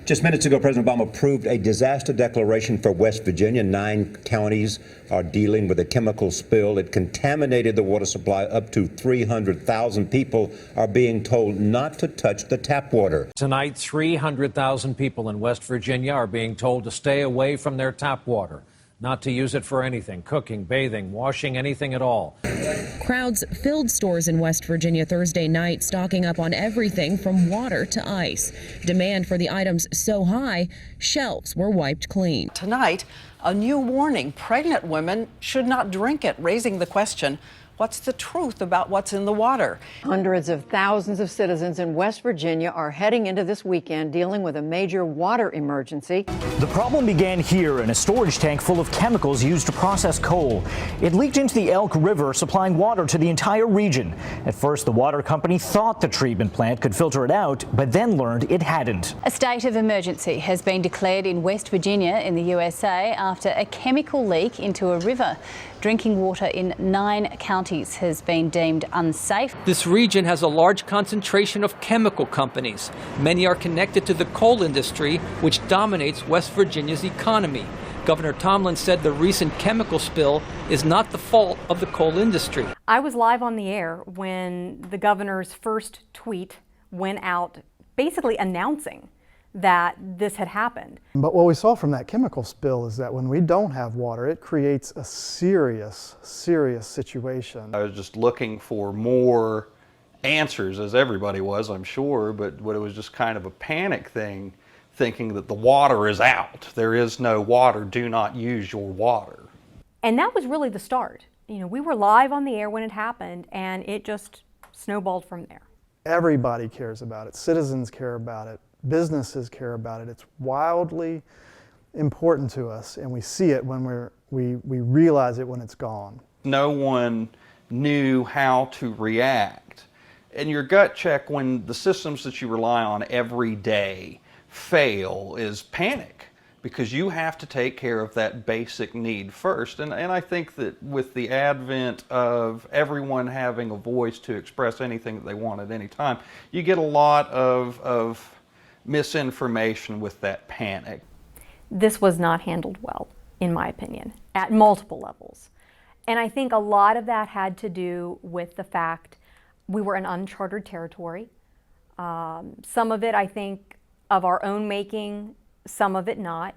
Just minutes ago, President Obama approved a disaster declaration for West Virginia. 9 counties are dealing with a chemical spill. It contaminated the water supply. Up to 300,000 people are being told not to touch the tap water. Tonight, 300,000 people in West Virginia are being told to stay away from their tap water, not to use it for anything, cooking, bathing, washing, anything at all. Crowds filled stores in West Virginia Thursday night, stocking up on everything from water to ice. Demand for the items so high, shelves were wiped clean. Tonight, a new warning: pregnant women should not drink it, raising the question, what's the truth about what's in the water? Hundreds of thousands of citizens in West Virginia are heading into this weekend dealing with a major water emergency. The problem began here in a storage tank full of chemicals used to process coal. It leaked into the Elk River, supplying water to the entire region. At first, the water company thought the treatment plant could filter it out, but then learned it hadn't. A state of emergency has been declared in West Virginia in the USA after a chemical leak into a river. Drinking water in 9 counties has been deemed unsafe. This region has a large concentration of chemical companies. Many are connected to the coal industry, which dominates West Virginia's economy. Governor Tomlin said the recent chemical spill is not the fault of the coal industry. I was live on the air when the governor's first tweet went out, basically announcing that this had happened. But what we saw from that chemical spill is that when we don't have water, it creates a serious situation. I was just looking for more answers, as everybody was, I'm sure, but it was just kind of a panic thing, thinking that the water is out. There is no water. Do not use your water. And that was really the start. You know, we were live on the air when it happened, and it just snowballed from there. Everybody cares about it. Citizens care about it. Businesses care about it. It's wildly important to us, and we see it when we realize it when it's gone. No one knew how to react. And your gut check when the systems that you rely on every day fail is panic, because you have to take care of that basic need first. And I think that with the advent of everyone having a voice to express anything that they want at any time, you get a lot of misinformation with that panic. This was not handled well, in my opinion, at multiple levels. And I think a lot of that had to do with the fact we were in uncharted territory. Some of it, I think, of our own making, some of it not.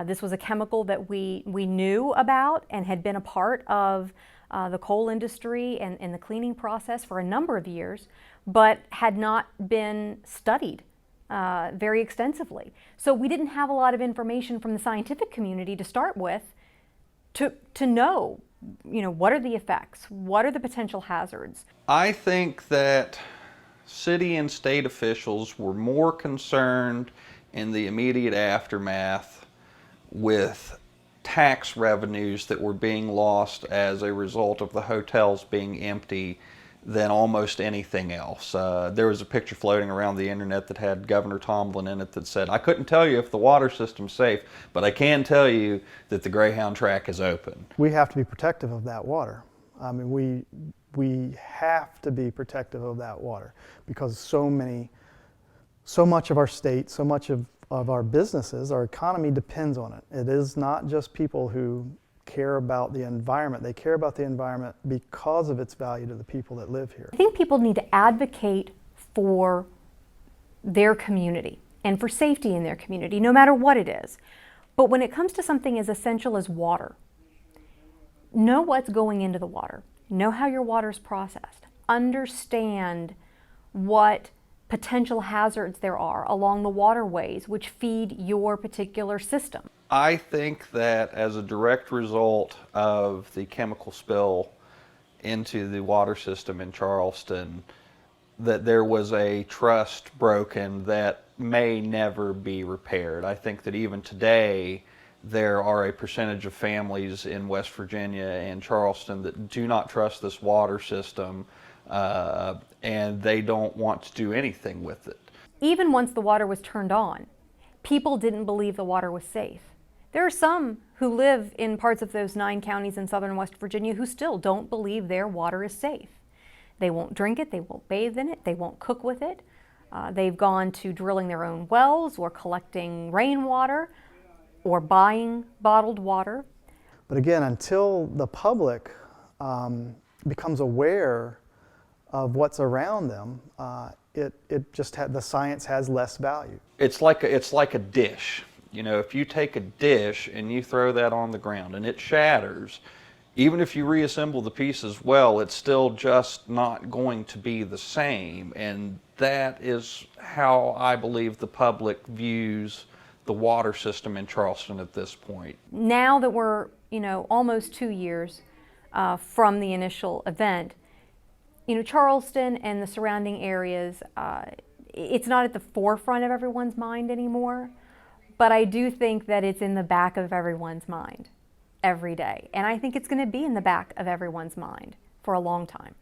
This was a chemical that we knew about and had been a part of the coal industry and the cleaning process for a number of years, but had not been studied very extensively. So we didn't have a lot of information from the scientific community to start with to know, what are the effects? What are the potential hazards? I think that city and state officials were more concerned in the immediate aftermath with tax revenues that were being lost as a result of the hotels being empty than almost anything else. There was a picture floating around the internet that had Governor Tomlin in it that said, "I couldn't tell you if the water system's safe, but I can tell you that the Greyhound track is open." We have to be protective of that water. I mean, we have to be protective of that water, because so much of our state, so much of our businesses, our economy depends on it. It is not just people who care about the environment. They care about the environment because of its value to the people that live here. I think people need to advocate for their community and for safety in their community, no matter what it is. But when it comes to something as essential as water, know what's going into the water. Know how your water is processed. Understand what potential hazards there are along the waterways which feed your particular system. I think that as a direct result of the chemical spill into the water system in Charleston, that there was a trust broken that may never be repaired. I think that even today, there are a percentage of families in West Virginia and Charleston that do not trust this water system, and they don't want to do anything with it. Even once the water was turned on, people didn't believe the water was safe. There are some who live in parts of those 9 counties in southern West Virginia who still don't believe their water is safe. They won't drink it, they won't bathe in it, they won't cook with it. They've gone to drilling their own wells or collecting rainwater or buying bottled water. But again, until the public becomes aware of what's around them, the science has less value. It's like a dish. You know, if you take a dish and you throw that on the ground and it shatters, even if you reassemble the pieces well, it's still just not going to be the same. And that is how I believe the public views the water system in Charleston at this point. Now that we're, almost 2 years from the initial event, Charleston and the surrounding areas, it's not at the forefront of everyone's mind anymore, but I do think that it's in the back of everyone's mind every day. And I think it's going to be in the back of everyone's mind for a long time.